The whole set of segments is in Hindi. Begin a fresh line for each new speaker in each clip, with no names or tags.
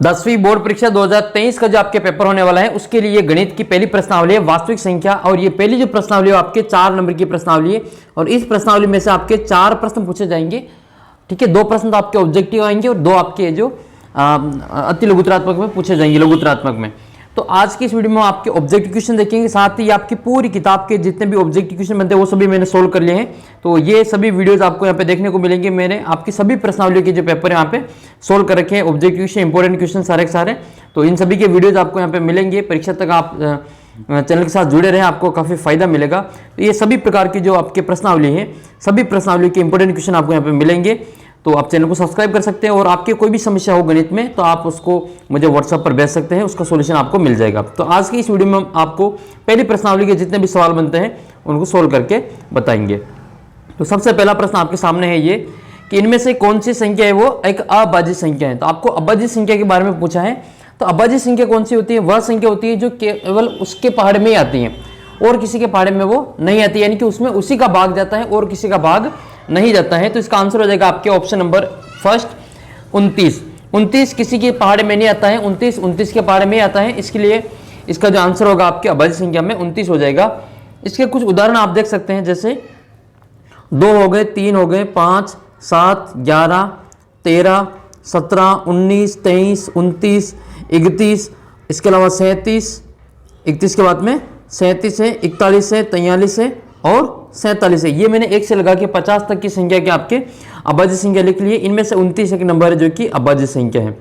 10वीं बोर्ड परीक्षा 2023 का जो आपके पेपर होने वाला है उसके लिए गणित की पहली प्रश्नावली है वास्तविक संख्या। और ये पहली जो प्रश्नावली है आपके 4 नंबर की प्रश्नावली है और इस प्रश्नावली में से आपके 4 प्रश्न पूछे जाएंगे। ठीक है, 2 प्रश्न तो आपके ऑब्जेक्टिव आएंगे और 2 आपके जो अति लघुतरात्मक में पूछे जाएंगे, लघुतरात्मक में। तो आज की इस वीडियो में आपके ऑब्जेक्टिव क्वेश्चन देखेंगे, साथ ही आपकी पूरी किताब के जितने भी ऑब्जेक्टिव क्वेश्चन बनते हैं वो सभी मैंने सोल्व कर लिए हैं। तो ये सभी वीडियोस आपको यहाँ पे देखने को मिलेंगे। मैंने आपकी सभी प्रश्नावलियों के जो पेपर यहाँ पे सोल्व कर रखे हैं, ऑब्जेक्टिव क्वेश्चन, इंपॉर्टेंट क्वेश्चन सारे के सारे। तो इन सभी के वीडियोज आपको यहाँ पे मिलेंगे। परीक्षा तक आप चैनल के साथ जुड़े रहें, आपको काफ़ी फायदा मिलेगा। तो ये सभी प्रकार की जो आपके प्रश्नावली है, सभी प्रश्नावली के इंपॉर्टेंट क्वेश्चन आपको यहाँ पे मिलेंगे। तो आप चैनल को सब्सक्राइब कर सकते हैं और आपके कोई भी समस्या हो गणित में तो आप उसको मुझे व्हाट्सएप पर भेज सकते हैं, उसका सॉल्यूशन आपको मिल जाएगा। तो आज की इस वीडियो में हम आपको पहली प्रश्नावली के जितने भी सवाल बनते हैं उनको सोल्व करके बताएंगे। तो सबसे पहला प्रश्न आपके सामने है ये कि इनमें से कौन सी संख्या है वो एक अभाज्य संख्या है। तो आपको अभाज्य संख्या के बारे में पूछा है। तो अभाज्य संख्या कौन सी होती है? वह संख्या होती है जो केवल उसके पहाड़ में आती है और किसी के पहाड़ में वो नहीं आती, यानी कि उसमें उसी का भाग जाता है और किसी का भाग नहीं जाता है। तो इसका आंसर हो जाएगा आपके ऑप्शन नंबर फर्स्ट 29। 29 किसी के पहाड़ में नहीं आता है, 29 के पहाड़ में आता है। इसके लिए इसका जो आंसर होगा आपके अभाज्य संख्या में 29 हो जाएगा। इसके कुछ उदाहरण आप देख सकते हैं, जैसे 2 हो गए, 3 हो गए, 5, 7, 11, 13, 17, 19, 23, 29, 31, इसके अलावा 37, 31 के बाद में 37 है, 41 है, 43 है और 47 है। ये मैंने 1 से लगा के 50 तक की संख्या के आपके अभाज्य संख्या लिख ली है। इनमें से 29 एक नंबर है जो कि अभाज्य संख्या है।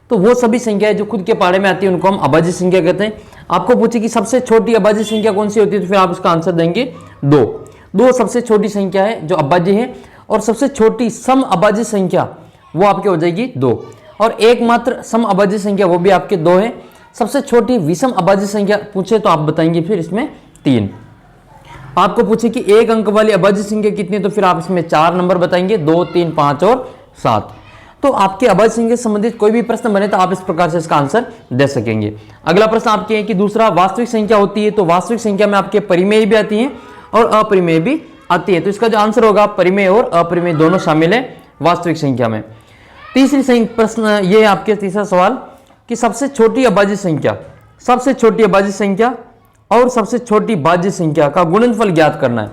तो वो सभी संख्याएं जो खुद के पहाड़े में आती है उनको हम अभाज्य संख्या कहते हैं। आपको पूछे कि सबसे छोटी अभाज्य संख्या कौन सी होती है, तो फिर आप इसका आंसर देंगे 2 सबसे छोटी संख्या है जो अभाज्य है। और सबसे छोटी सम अभाज्य संख्या वो आपकी हो जाएगी 2 और एकमात्र सम अभाज्य संख्या वो भी आपके 2 है। सबसे छोटी विषम अभाज्य संख्या पूछे तो आप बताएंगे फिर इसमें 3। आपको पूछे कि एक अंक वाली अभाज्य संख्या कितनी है, तो फिर आप इसमें 4 नंबर बताएंगे, 2, 3, 5 और 7। तो आपके अभाज्य संख्या से संबंधित कोई भी प्रश्न बने तो आप इस प्रकार से इसका आंसर दे सकेंगे। अगला प्रश्न आपके है कि दूसरा वास्तविक संख्या होती है। तो वास्तविक संख्या में आपके परिमेय भी आती है और अपरिमेय भी आती है। तो इसका जो आंसर होगा परिमेय और अपरिमेय दोनों शामिल है वास्तविक संख्या में। तीसरी प्रश्न ये है आपके तीसरा सवाल कि सबसे छोटी अभाज्य संख्या और सबसे छोटी भाज्य संख्या का गुणनफल ज्ञात करना है।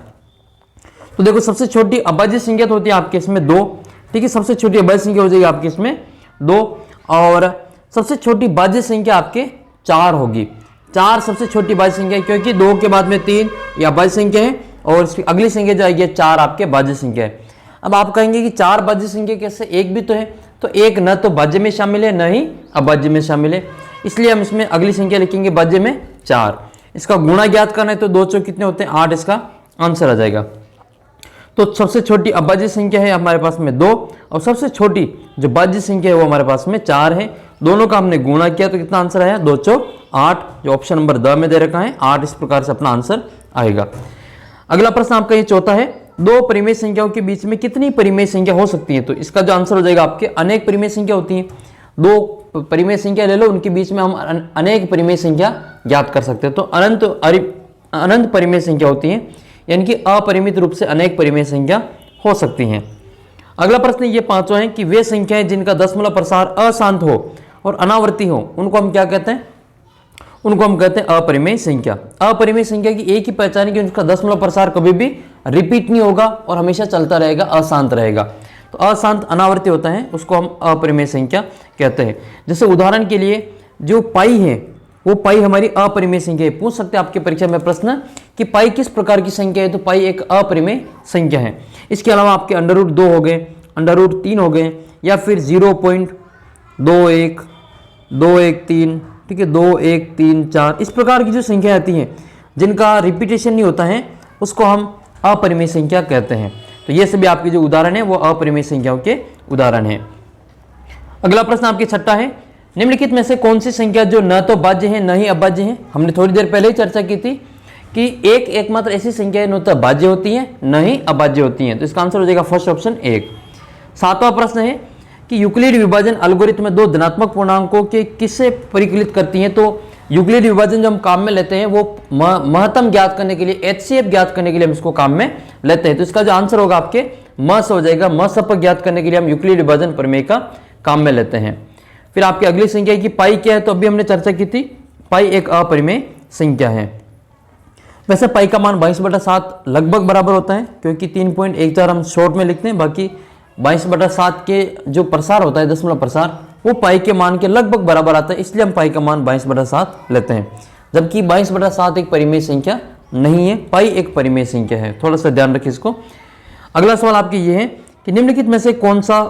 तो देखो सबसे छोटी अभाज्य संख्या तो होती है आपके इसमें 2, ठीक है। सबसे छोटी अभाज्य संख्या हो जाएगी आपके इसमें 2 और सबसे छोटी भाज्य संख्या आपके 4 होगी। 4 सबसे छोटी भाज्य संख्या है क्योंकि 2 के बाद में 3 यह भाज्य संख्या है और इसकी अगली संख्या जो आएगी 4 आपके भाज्य संख्या है। अब आप कहेंगे कि 4 भाज्य संख्या कैसे, एक भी तो है। तो एक न तो भाज्य में शामिल है न ही अभाज्य में शामिल है, इसलिए हम इसमें अगली संख्या लिखेंगे भाज्य में 4। इसका गुणा ज्ञात करना है तो 2 चौक कितने होते हैं 8, इसका आंसर आ जाएगा। तो सबसे छोटी अभाज्य संख्या है हमारे पास में 2 और सबसे छोटी जो भाज्य संख्या है वो हमारे पास में 4 है। दोनों का हमने गुणा किया तो कितना आंसर आया 2 चौक 8, जो ऑप्शन नंबर द में दे रखा है 8। इस प्रकार से अपना आंसर आएगा। अगला प्रश्न आपका ये चौथा है, 2 परिमेय संख्याओं के बीच में कितनी परिमेय संख्या हो सकती है। तो इसका जो आंसर हो जाएगा आपके अनेक परिमेय संख्या होती है। 2 परिमेय संख्या ले लो, उनके बीच में हम अनेक परिमेय संख्या ज्ञात कर सकते हैं। तो अनंत परिमेय संख्या होती है, यानी कि अपरिमित रूप से अनेक परिमेय संख्या हो सकती हैं। अगला प्रश्न ये 5वां है कि वे संख्याएं जिनका दशमलव प्रसार अशांत हो और अनावर्ती हो उनको हम क्या कहते हैं, उनको हम कहते हैं अपरिमेय संख्या। अपरिमेय संख्या की एक ही पहचान है कि उनका दशमलव प्रसार कभी भी रिपीट नहीं होगा और हमेशा चलता रहेगा, अशांत रहेगा। तो अशांत अनावर्ती होता है उसको हम अपरिमेय संख्या कहते हैं। जैसे उदाहरण के लिए जो पाई है वो पाई हमारी अपरिमेय संख्या है। पूछ सकते हैं आपके परीक्षा में प्रश्न कि पाई किस प्रकार की संख्या है, तो पाई एक अपरिमेय संख्या है। इसके अलावा आपके √2 हो गए, √3 हो गए या फिर 0.21213, ठीक है, 2134, इस प्रकार की जो संख्या आती हैं जिनका रिपीटेशन नहीं होता है उसको हम अपरिमेय संख्या कहते हैं। तो ये सभी आपके जो उदाहरण है वो अपरिमेय संख्याओं के उदाहरण है। अगला प्रश्न आपके छठा है, निम्नलिखित में से कौन सी संख्या जो न तो भाज्य है न ही अभाज्य है। हमने थोड़ी देर पहले ही चर्चा की थी कि एकमात्र ऐसी संख्या है न तो भाज्य होती है न ही अभाज्य होती है। तो इसका आंसर हो जाएगा फर्स्ट ऑप्शन 1। 7वां प्रश्न है कि यूक्लिड विभाजन एल्गोरिथम में 2 धनात्मक पूर्णांकों के किससे परिकलित करती है। तो यूक्लिड विभाजन जो हम काम में लेते हैं वो महत्तम ज्ञात करने के लिए, HCF ज्ञात करने के लिए हम इसको काम में लेते हैं। तो इसका जो आंसर होगा आपके म से हो जाएगा। म सप ज्ञात करने के लिए हम यूक्लिड विभाजन प्रमेय का काम में लेते हैं। फिर आपकी अगली संख्या की पाई क्या है, तो अभी हमने चर्चा की थी, पाई एक अपरिमेय संख्या है। वैसे पाई का मान 22/7 लगभग बराबर होता है, क्योंकि 3.14 हम शॉर्ट में लिखते हैं, बाकी 22/7 के जो प्रसार होता है, दशमलव प्रसार, वो पाई के मान के लगभग बराबर आता है, इसलिए हम पाई का मान 22/7 लेते हैं। जबकि 22/7 एक परिमेय संख्या नहीं है, पाई एक परिमेय संख्या है, थोड़ा सा ध्यान रखिए इसको। अगला सवाल आपके ये है कि निम्नलिखित में से कौन सा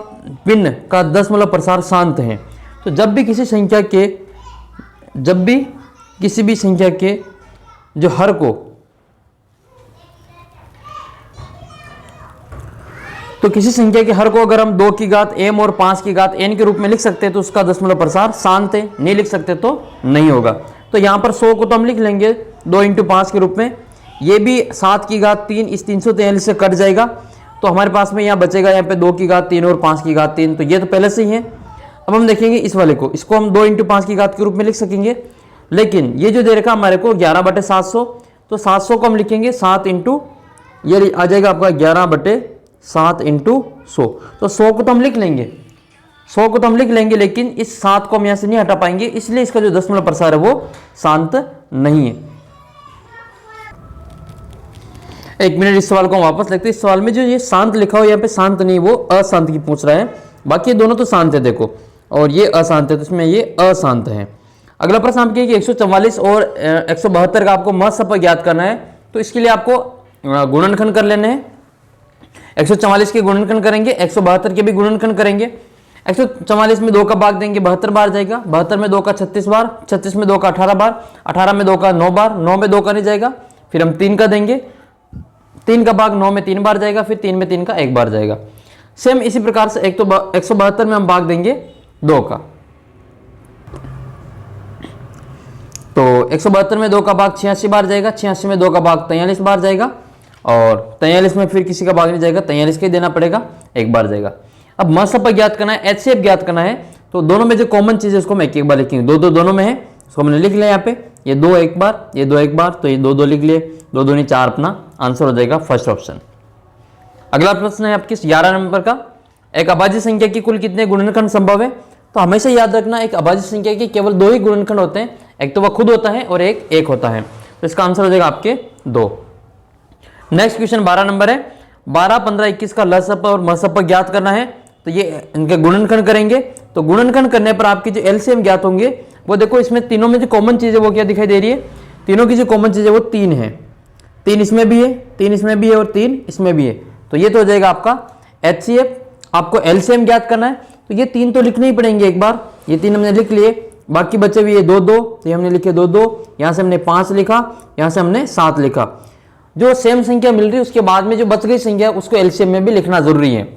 भिन्न का दशमलव प्रसार शांत है। तो जब भी किसी भी संख्या के जो हर को, तो किसी संख्या के हर को अगर हम 2 की घात m और 5 की घात n के रूप में लिख सकते हैं तो उसका दशमलव प्रसार शांत है, नहीं लिख सकते तो नहीं होगा। तो यहाँ पर 100 को तो हम लिख लेंगे 2 × 5 के रूप में, ये भी 7 की घात 3 इस 343 से कट जाएगा, तो हमारे पास में यहाँ बचेगा यहाँ पे 2 की घात 3 और 5 की घात 3, तो ये तो पहले से ही है। अब हम देखेंगे इस वाले को, इसको हम 2 × 5 की घात के रूप में लिख सकेंगे, लेकिन ये जो दे रखा हमारे को 11/700, तो 700 को हम लिखेंगे 7 × ये आ जाएगा आपका 11/7 × 100, तो 100 को तो हम लिख लेंगे, 100 को तो हम लिख लेंगे, लेकिन इस 7 को हम यहाँ से नहीं हटा पाएंगे, इसलिए इसका जो दशमलव प्रसार है वो शांत नहीं है। एक मिनट, इस सवाल को हम वापस लिखते हैं। इस सवाल में जो ये शांत लिखा हो यहाँ पे शांत नहीं, वो अशांत की पूछ रहा है, बाकी दोनों तो शांत है देखो, और ये अशांत है, तो इसमें ये अशांत है। अगला प्रश्न आपके कि 144 और 172 का आपको महत्सप ज्ञात करना है, तो इसके लिए आपको गुणनखंड कर लेने हैं। 144 के गुणनखंड करेंगे, 172 के भी गुणनखंड करेंगे। 144 में 2 का भाग देंगे, 72 बार जाएगा, 72 में 2 का 36 बार, 36 में 2 का 18 बार, 18 में 2 का 9 बार, 9 में 2 का नहीं जाएगा, फिर हम 3 का देंगे, 3 का भाग 9 में 3 बार जाएगा, फिर 3 में 3 का 1 बार जाएगा। सेम इसी प्रकार से 172 में हम भाग देंगे 2 का, तो 172 में 2 का भाग 86 बार जाएगा, 86 में 2 का भाग 43 बार जाएगा, और 43 में फिर किसी का भाग नहीं जाएगा, 43 के देना पड़ेगा, 1 बार जाएगा। अब महत्सप ज्ञात करना है, HCF ज्ञात करना है, तो दोनों में जो कॉमन चीज है उसको हम एक एक बार लिखेंगे। 2 दोनों में है, उसको हमने लिख लिया यहाँ पे, ये 2 एक बार, ये 2 एक बार, तो ये 2 लिख लिए, 2 दूनी 4 अपना आंसर हो जाएगा फर्स्ट ऑप्शन। अगला प्रश्न है आपके 11 नंबर का, एक अभाज्य संख्या की कुल कितने गुणनखंड संभव है। तो हमेशा याद रखना, एक अभाज्य संख्या के केवल 2 ही गुणनखंड होते हैं, एक तो वह खुद होता है और एक होता है, तो इसका आंसर हो जाएगा आपके 2। नेक्स्ट क्वेश्चन 12 नंबर है, 12, 15, 21 का लसप और महसप ज्ञात करना है, तो ये इनके गुणनखंड करेंगे। तो गुणनखंड करने पर आपकी जो एलसीएम ज्ञात होंगे वो देखो, इसमें तीनों में जो कॉमन चीज है वो क्या दिखाई दे रही है, तीनों की जो कॉमन चीज है वो 3 है, 3 इसमें भी है, 3 इसमें भी है और 3 इसमें भी है, तो ये तो हो जाएगा आपका HCF। आपको एलसीएम ज्ञात करना है, तो ये 3 तो लिखने ही पड़ेंगे एक बार, ये 3 हमने लिख लिए, बाकी बचे हुए ये 2, तो ये हमने लिखे 2, यहाँ से हमने 5 लिखा, यहाँ से हमने 7 लिखा। जो सेम संख्या मिल रही है उसके बाद में जो बच गई संख्या उसको एलसीएम में भी लिखना जरूरी है।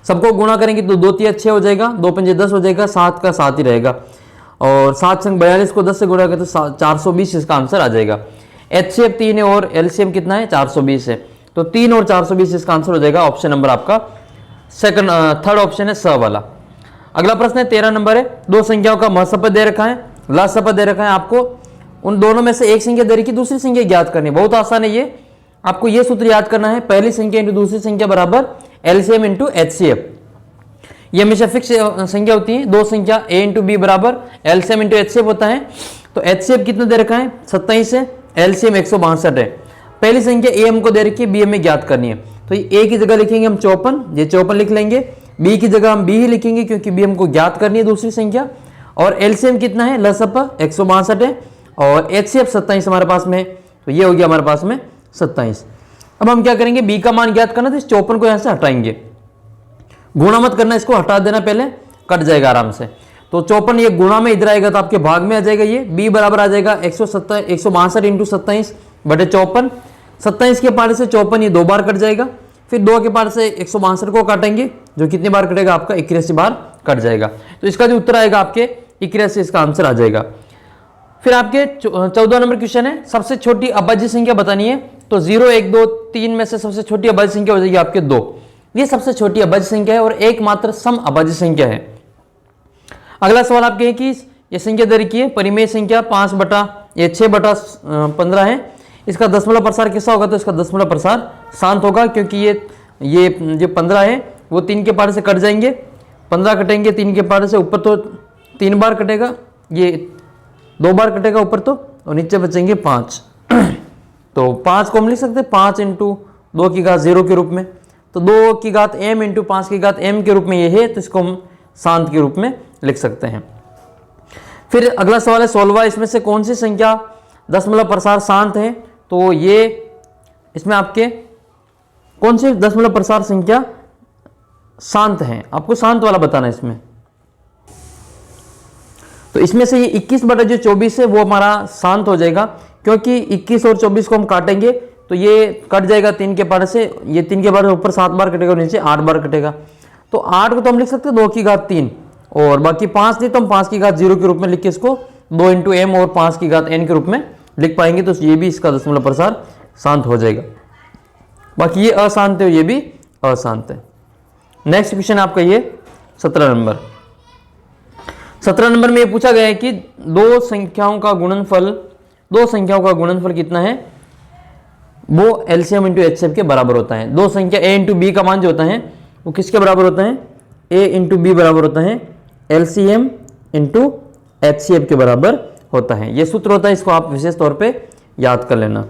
सबको गुणा करेंगे तो 2 3 6 हो जाएगा, 2 5 10 हो जाएगा, 7 का 7 ही रहेगा, और 7 संग 42 को 10 से गुणा करें तो 420 इसका आंसर आ जाएगा। HCF 3 है और एलसीएम कितना है 420 है, तो 3 और 420 इसका आंसर हो जाएगा ऑप्शन नंबर आपका थर्ड ऑप्शन है स वाला। अगला प्रश्न है 13 नंबर है, 2 संख्याओं का महसप दे रखा है, लसप दे रखा है, आपको उन दोनों में से एक संख्या दे रखी, दूसरी संख्या ज्ञात करनी है। बहुत आसान है ये, आपको ये सूत्र याद करना है, पहली संख्या इंटू दूसरी संख्या बराबर एलसीएम इंटू HCF। ये हमेशा फिक्स संख्या होती है, 2 संख्या A इंटू बी बराबर एलसीएम इंटू HCF होता है। तो HCF कितना दे रखा है 27 है, एलसीएम 162 है। पहली संख्या A हमको दे रखी है, B हमें ज्ञात करनी है, तो A की जगह लिखेंगे हम 54, ये 54 लिख लेंगे, B की जगह हम B ही लिखेंगे क्योंकि B हमको ज्ञात करनी है दूसरी संख्या, और एलसीएम कितना है लसप 162 है, और HCF 27 हमारे पास में, तो ये हो गया हमारे पास में 27। अब हम क्या करेंगे, B का मान ज्ञात करना, तो इस 54 को यहाँ से हटाएंगे, गुणा मत करना, इसको हटा देना पहले, कट जाएगा आराम से। तो 54 ये गुणा में इधर आएगा तो आपके भाग में आ जाएगा, ये B बराबर आ जाएगा 162 इंटू 27 बटे 54। 27 के पार से 54 ये 2 बार कट जाएगा, फिर 2 के पार से 162 को काटेंगे, जो कितनी बार कटेगा आपका 81 बार कट जाएगा। तो इसका जो उत्तर आएगा आपके 81, इसका आंसर आ जाएगा। फिर आपके 14 नंबर क्वेश्चन है, सबसे छोटी अभाज्य संख्या बतानी है, तो 0 1 2 3 में से सबसे छोटी अभाज्य संख्या हो जाएगी आपके 2। ये सबसे छोटी अभाज्य संख्या है और एकमात्र सम अभाज्य संख्या है। अगला सवाल आपके है कि ये संख्या दे रखी है, परिमेय संख्या 6/15 है, इसका दशमलव प्रसार कैसा होगा, तो इसका दशमलव प्रसार शांत होगा, क्योंकि ये जो 15 है वो 3 के पार से कट जाएंगे, 15 कटेंगे 3 के पार से, ऊपर तो 3 बार कटेगा, ये 2 बार कटेगा ऊपर तो, और नीचे बचेंगे 5। तो 5 को हम लिख सकते हैं 5 इंटू 2 की घात 0 के रूप में, तो 2 की घात m इंटू 5 की घात m के रूप में ये है, तो इसको हम शांत के रूप में लिख सकते हैं। फिर अगला सवाल है 16वां, इसमें से कौन सी संख्या दशमलव प्रसार शांत है? तो ये इसमें आपके कौन सी दशमलव प्रसार संख्या शांत है, आपको शांत वाला बताना है इसमें। तो इसमें से ये 21/24 है वो हमारा शांत हो जाएगा, क्योंकि 21 और 24 को हम काटेंगे तो ये कट जाएगा 3 के पारे से, ये 3 के पारे से ऊपर 7 बार कटेगा और नीचे 8 बार कटेगा। तो 8 को तो हम लिख सकते हैं 2 की घात 3, और बाकी 5 नहीं तो हम 5 की घात 0 के रूप में लिख के इसको 2 इंटू m और 5 की घात n के रूप में लिख पाएंगे, तो ये भी इसका दशमलव प्रसार शांत हो जाएगा। बाकी ये अशांत है और ये भी अशांत है। नेक्स्ट क्वेश्चन आपका ये 17 नंबर। 17 नंबर में ये पूछा गया है कि दो संख्याओं का गुणनफल कितना है? वो एलसीएम इंटू एचसीएफ के बराबर होता है। दो संख्या a इंटू बी का मान जो होता है वो किसके बराबर होता है? a इंटू बी बराबर होता है एलसीएम इंटू एचसीएफ के बराबर होता है। ये सूत्र होता है, इसको आप विशेष तौर पे याद कर लेना।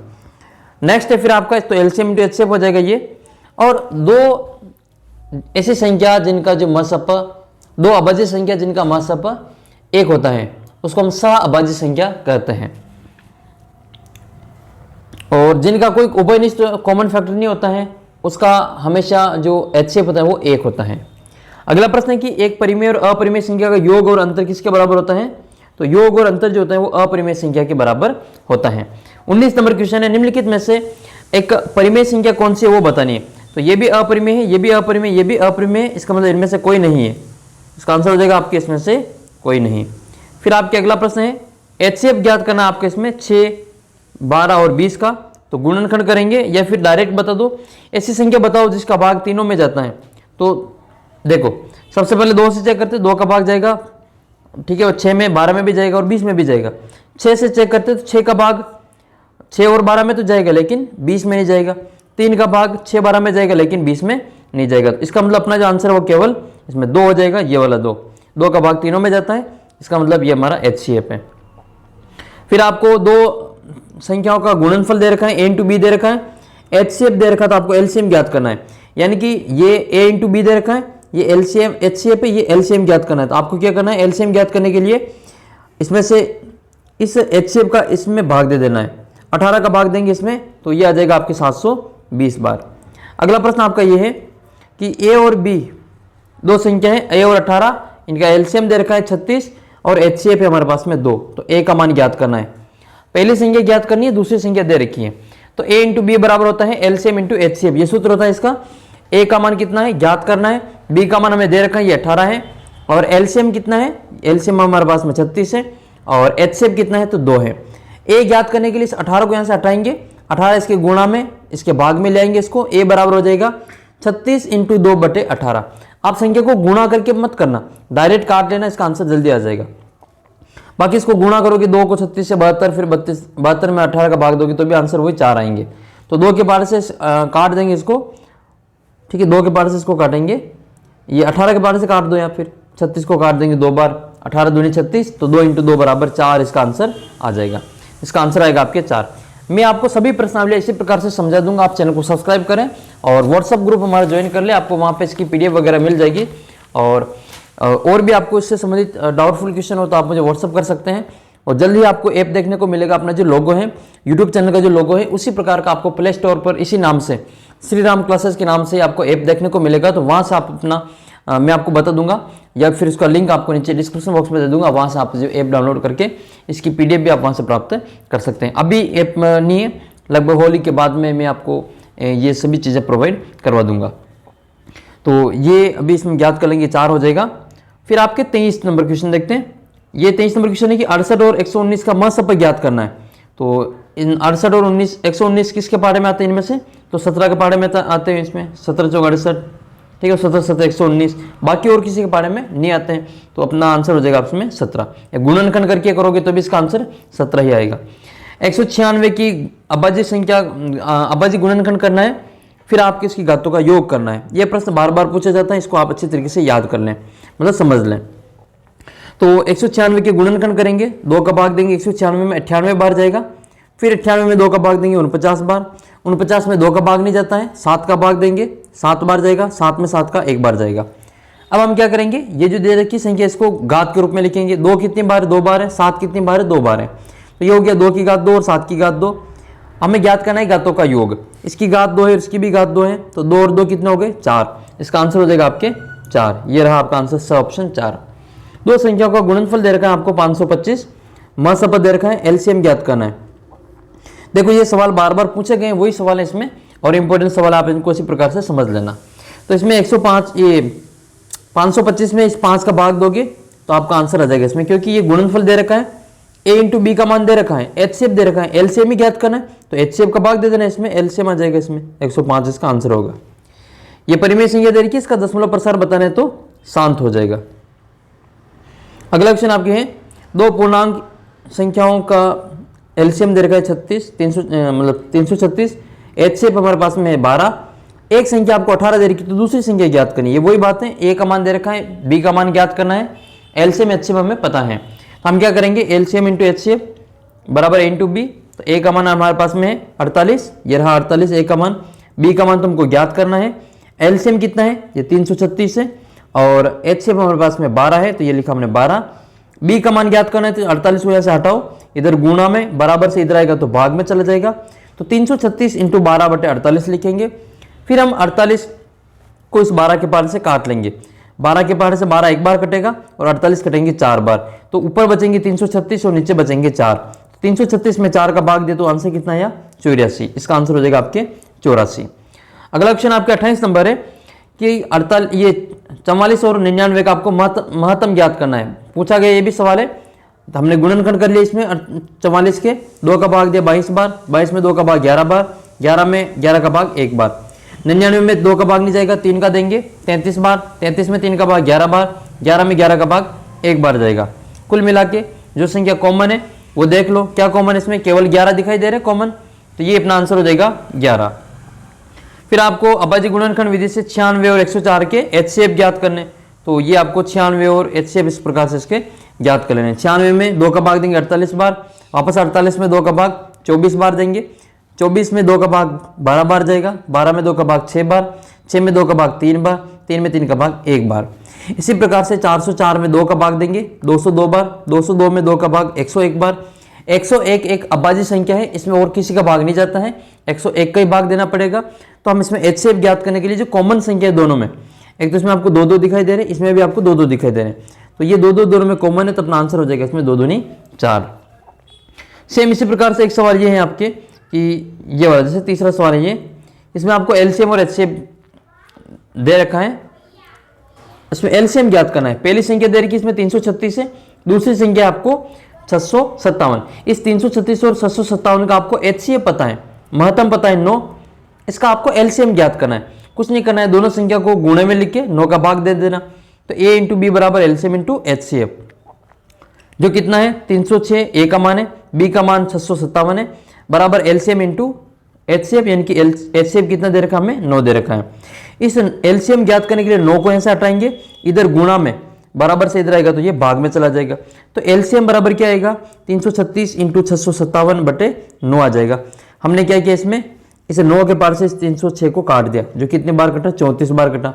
नेक्स्ट है फिर आपका, तो एलसीएम इंटू एचसीएफ हो जाएगा ये। और दो ऐसी संख्या जिनका जो मसप, दो अभाज्य संख्या जिनका मसप 1 होता है उसको हम सह अभाज्य संख्या कहते हैं, और जिनका कोई उभयनिष्ठ कॉमन फैक्टर नहीं होता है उसका हमेशा जो एचसीएफ होता है वो 1 होता है। अगला प्रश्न है कि एक परिमेय और अपरिमेय संख्या का योग और अंतर किसके बराबर होता है? तो योग और अंतर जो होता है वो अपरिमेय संख्या के बराबर होता है। 19 नंबर क्वेश्चन है, निम्नलिखित में से एक परिमेय संख्या कौन सी है वो बतानी है। तो ये भी अपरिमेय है, ये भी अपरिमेय, ये भी अपरिमेय, इसका मतलब इनमें से कोई नहीं है। इसका आंसर हो जाएगा आपके इसमें से कोई नहीं। फिर आपके अगला प्रश्न है एचसीएफ ज्ञात करना आपके इसमें 6, 12 और 20 का। तो गुणनखंड करेंगे या फिर डायरेक्ट बता दो, ऐसी संख्या बताओ जिसका भाग तीनों में जाता है। तो देखो सबसे पहले 2 से चेक करते, 2 का भाग जाएगा, ठीक है, और 6 में, 12 में भी जाएगा और 20 में भी जाएगा। 6 से चेक करते तो 6 का भाग 6 और 12 में तो जाएगा लेकिन 20 में नहीं जाएगा। 3 का भाग 6, 12 में जाएगा लेकिन 20 में नहीं जाएगा। तो इसका मतलब अपना जो आंसर है वो केवल इसमें 2 हो जाएगा, ये वाला 2 का भाग तीनों में जाता है, इसका मतलब ये हमारा एचसीएफ है। फिर आपको दो संख्याओं का गुणनफल दे रखा है, a इंटू बी दे रखा है, एचसीएफ दे रखा है, तो आपको एलसीएम ज्ञात करना है। यानी कि ये a इंटू बी दे रखा है, ये एलसीएम एचसीएफ है, ये एलसीएम ज्ञात करना है। तो आपको क्या करना है, एलसीएम ज्ञात करने के लिए इसमें से इस एचसीएफ का इसमें भाग दे देना है। 18 का भाग देंगे इसमें तो ये आ जाएगा आपके 720 बार। अगला प्रश्न आपका ये है कि a और b दो संख्या है, a और 18, इनका एलसीएम दे रखा है 36 और एचसीएफ है हमारे पास में 2। तो a का मान ज्ञात करना है। पहली संख्या ज्ञात करनी है, दूसरी संख्या दे रखी है। तो a इंटू बी बराबर होता है एलसीएम इंटू एचसीएफ, ये सूत्र होता है इसका। a का मान कितना है ज्ञात करना है, b का मान हमें दे रखा है ये 18 है, और एलसीएम कितना है, एलसीएम हमारे पास में 36 है, और एचसीएफ कितना है तो 2 है। a ज्ञात करने के लिए इस 18 को यहाँ से हटाएंगे, 18 इसके गुणा में, इसके भाग में ले आएंगे इसको, a बराबर हो जाएगा 36 इंटू 2/18। आप संख्या को गुणा करके मत करना, डायरेक्ट काट लेना, इसका आंसर जल्दी आ जाएगा। बाकी इसको गुणा करोगे 2 को 36 से 72, फिर 72 में 18 का भाग दोगे तो भी आंसर वही 4 आएंगे। तो 2 के पार से काट देंगे इसको, ठीक है, 2 के पार से इसको काटेंगे, ये 18 के पार से काट दो, या फिर 36 को काट देंगे 2 बार, 18 दूनी 36, तो 2 इंटू 2 बराबर 4 इसका आंसर आ जाएगा। इसका आंसर आएगा आपके 4। मैं आपको सभी प्रश्नावली इसी प्रकार से समझा दूंगा। आप चैनल को सब्सक्राइब करें और व्हाट्सअप ग्रुप हमारा ज्वाइन कर ले, आपको वहाँ पे इसकी पीडीएफ वगैरह मिल जाएगी। और भी आपको इससे संबंधित डाउटफुल क्वेश्चन हो तो आप मुझे व्हाट्सअप कर सकते हैं, और जल्द ही आपको ऐप देखने को मिलेगा। अपना जो लोगो है, यूट्यूब चैनल का जो लोगो है, उसी प्रकार का आपको प्ले स्टोर पर इसी नाम से, श्री राम क्लासेस के नाम से आपको ऐप देखने को मिलेगा। तो वहाँ से आप अपना मैं आपको बता दूंगा, या फिर उसका लिंक आपको नीचे डिस्क्रिप्शन बॉक्स में दे दूंगा, वहाँ से आप जो ऐप डाउनलोड करके इसकी पीडीएफ भी आप वहाँ से प्राप्त कर सकते हैं। अभी ऐप नहीं है, लगभग होली के बाद में मैं आपको ये सभी चीज़ें प्रोवाइड करवा दूंगा। तो ये अभी इसमें ज्ञात कर लेंगे, 4 हो जाएगा। फिर आपके 23 नंबर क्वेश्चन देखते हैं। ये 23 नंबर क्वेश्चन है कि 68 और 119 का मसप ज्ञात करना है। तो इन 68 और 119 किसके पारे में आते हैं इनमें से? तो 17 के पारे में आते हैं इसमें, 17 चौक 68, ठीक है, 17 17 119, बाकी और किसी के बारे में नहीं आते हैं। तो अपना आंसर हो जाएगा आपसे 17। गुणनखंड करके करोगे तो भी इसका आंसर 17 ही आएगा। 196 की अभाज्य संख्या, अभाज्य गुणनखंड करना है, फिर आपके इसकी घातों का योग करना है। यह प्रश्न बार बार पूछा जाता है, इसको आप अच्छी तरीके से याद कर लें, मतलब समझ लें। तो 196 के गुणनखंड करेंगे, 2 का भाग देंगे 196 में 98 बार जाएगा, फिर 98 में 2 का भाग देंगे 49 बार, 49 में 2 का भाग नहीं जाता है, 7 का भाग देंगे 7 बार जाएगा, 7 में 7 का 1 बार जाएगा। अब हम क्या करेंगे, ये जो दे रखी संख्या इसको घात के रूप में लिखेंगे। 2 कितनी बार है, 2 बार है, 7 कितनी बार है, 2 बार है। तो ये हो गया 2 की घात 2 और 7 की घात 2। हमें ज्ञात करना है घातों का योग। इसकी घात 2 है, इसकी भी घात 2 है, तो 2 और 2 कितने हो गए 4। इसका आंसर हो जाएगा आपके 4। ये रहा आपका आंसर स ऑप्शन 4। दो संख्याओं का गुणनफल दे रखा है आपको 525, महसपद दे रखा है, एलसीएम ज्ञात करना है। देखो ये सवाल बार बार पूछे गए, वही सवाल है इसमें, और इंपॉर्टेंट सवाल आप इनको इसी प्रकार से समझ लेना। तो इसमें 105 ये 525 में इस 5 का भाग दोगे तो आपका आंसर आ जाएगा इसमें, क्योंकि ये गुणनफल दे रखा है, a इंटू बी का मान दे रखा है, एचसीएफ दे रखा है, एलसीएम ही ज्ञात करना है, तो एचसीएफ का भाग दे देना इसमें, एलसीएम आ जाएगा इसमें, 105 इसका आंसर होगा। ये परिमेय संख्या दे रखी है, इसका दशमलव प्रसार बताना है तो शांत हो जाएगा। अगला क्वेश्चन आपके हैं, दो पूर्णांक संख्याओं का एलसीएम दे रखा है 36, 336, एचसीएफ हमारे पास में है 12, एक संख्या आपको 18 दे रखी, तो दूसरी संख्या ज्ञात करनी है। वही बात है, ए का मान दे रखा है, बी का मान ज्ञात करना है, एलसीएम एचसीएफ हमें पता है, तो हम क्या करेंगे, एलसीएम इंटू एचसीएफ बराबर ए इंटू बी। तो ए का मान हमारे पास में है 48, ये रहा 48 ए का मान, बी का मान तुमको ज्ञात करना है, एलसीएम कितना है, ये 336 है, और एचसीएफ हमारे पास में 12 है, तो ये लिखा हमने 12। बी का मान ज्ञात करना है, तो 48 को यहाँ से हटाओ, इधर गुणा में बराबर से इधर आएगा तो भाग में चला जाएगा, तो 336 इंटू 12/48 लिखेंगे। फिर हम 48 को इस 12 के पार से काट लेंगे, 12 के पार से 12 एक बार कटेगा और 48 कटेंगे 4 बार, तो ऊपर बचेंगे 336 और नीचे बचेंगे 4। 336 में 4 का भाग दे तो आंसर कितना आया 84, इसका आंसर हो जाएगा आपके 84। अगला क्वेश्चन आपके 28 नंबर है कि 44 और 99 का आपको महत्तम ज्ञात करना है, पूछा गया ये भी सवाल है। तो हमने गुणनखंड कर लिया इसमें 44 के, 2 का भाग दिया 22 बार, 22 में 2 का भाग 11 बार, 11 में 11 का भाग 1 बार, 99 में 2 का भाग नहीं जाएगा, 3 का देंगे 33 बार, 33 में 3 का भाग 11 बार, 11 में 11 का भाग 1 बार जाएगा। कुल मिला के जो संख्या कॉमन है वो देख लो, क्या कॉमन है इसमें, केवल 11 दिखाई दे रहे कॉमन, तो ये अपना आंसर हो जाएगा 11। फिर आपको अभाज्य गुणनखंड विधि से 96 और 104 के एचसीएफ ज्ञात करने, तो ये आपको 96 और एचसीएफ इस प्रकार से इसके ज्ञात कर लेने। 96 में 2 का भाग देंगे 48 बार, वापस 48 में 2 का भाग 24 बार देंगे, 24 में 2 का भाग 12 बार जाएगा, 12 में 2 का भाग 6 बार, 6 में 2 का भाग 3 बार, 3 में 3 का भाग 1 बार। इसी प्रकार से 404 में 2 का भाग देंगे 202 बार, 202 में 2 का भाग 101 बार। 101 एक अभाज्य संख्या है, इसमें और किसी का भाग नहीं जाता है, 101 का ही भाग देना पड़ेगा। तो हम इसमें एचसीएफ ज्ञात करने के लिए जो कॉमन संख्या है दोनों में, एक तो इसमें आपको 2 2 दिखाई दे रहे हैं, इसमें भी आपको 2 2 दिखाई दे रहे हैं, तो ये 2 2 दोनों में कॉमन है, तो अपना आंसर हो जाएगा इसमें 2 दूनी 4। सेम इसी प्रकार से एक सवाल ये है आपके कि ये वाला, जैसे तीसरा सवाल है ये, इसमें आपको एलसीएम और एचसीएफ दे रखा है, इसमें एलसीएम ज्ञात करना है। पहली संख्या दे रखी है इसमें 336 है, दूसरी संख्या आपको 657। इस 336 और 657 का आपको एचसीएफ पता है, महत्तम पता है 9, इसका आपको एलसीएम ज्ञात करना है। कुछ नहीं करना है, दोनों संख्या को गुणे में लिख के 9 का भाग दे देना, तो ए इंटू बी बराबर एलसीएम इंटू एचसीएफ, जो कितना है 306, ए का मान है, बी का मान 657 है, बराबर एलसीएम इंटू एचसीएफ, यानी कि एचसीएफ कितना दे रखा है हमें 9 दे रखा है। इस एलसीएम ज्ञात करने के लिए 9 को ऐसे हटाएंगे, इधर गुणा में बराबर से इधर आएगा तो ये भाग में चला जाएगा, तो एलसीएम बराबर क्या आएगा 336 इंटू 657/9 आ जाएगा। हमने क्या किया इसमें, इसे 9 के पार से इस 306 को काट दिया, जो कितने बार कटा 34 बार कटा,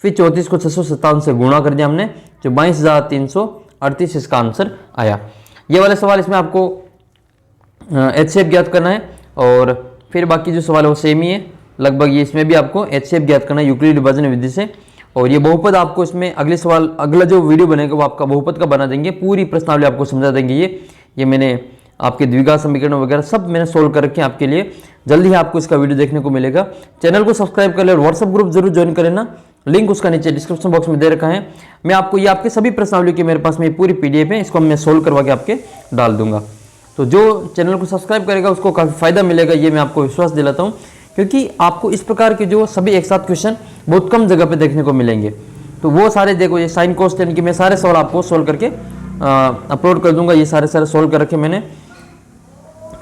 फिर 34 को 657 से गुणा कर दिया हमने, जो 22,338 इसका आंसर आया। ये वाले सवाल इसमें आपको एचसीएफ ज्ञात करना है, और फिर बाकी जो सवाल है वो सेम ही है लगभग, ये इसमें भी आपको एचसीएफ ज्ञात करना है यूक्लिड विभाजन विधि से। और ये बहुपद आपको इसमें अगले सवाल, अगला जो वीडियो बनेगा वो आपका बहुपद का बना देंगे, पूरी प्रश्नावली आपको समझा देंगे। ये मैंने आपके द्विघात समीकरण वगैरह सब मैंने सोल्व कर रखे हैं आपके लिए, जल्दी ही आपको इसका वीडियो देखने को मिलेगा। चैनल को सब्सक्राइब कर ले और व्हाट्सअप ग्रुप जरूर ज्वाइन कर लेना, लिंक उसका नीचे डिस्क्रिप्शन बॉक्स में दे रखा है। मैं आपको ये आपके सभी प्रश्नावली की मेरे पास में पूरी पीडीएफ है, इसको मैं सोल्व करवा के आपके डाल दूंगा। तो जो चैनल को सब्सक्राइब करेगा उसको काफ़ी फायदा मिलेगा, ये मैं आपको विश्वास दिलाता हूँ, क्योंकि आपको इस प्रकार के जो सभी एक साथ क्वेश्चन बहुत कम जगह पे देखने को मिलेंगे। तो वो सारे देखो, ये साइन कोस यानी कि मैं सारे सवाल आपको सोल्व करके अपलोड कर दूंगा, ये सारे सोल्व कर रखे मैंने।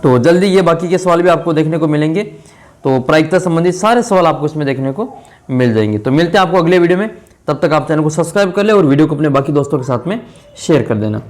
तो जल्दी ये बाकी के सवाल भी आपको देखने को मिलेंगे, तो प्रायिकता संबंधित सारे सवाल आपको इसमें देखने को मिल जाएंगे। तो मिलते हैं आपको अगले वीडियो में, तब तक आप चैनल को सब्सक्राइब कर ले और वीडियो को अपने बाकी दोस्तों के साथ में शेयर कर देना।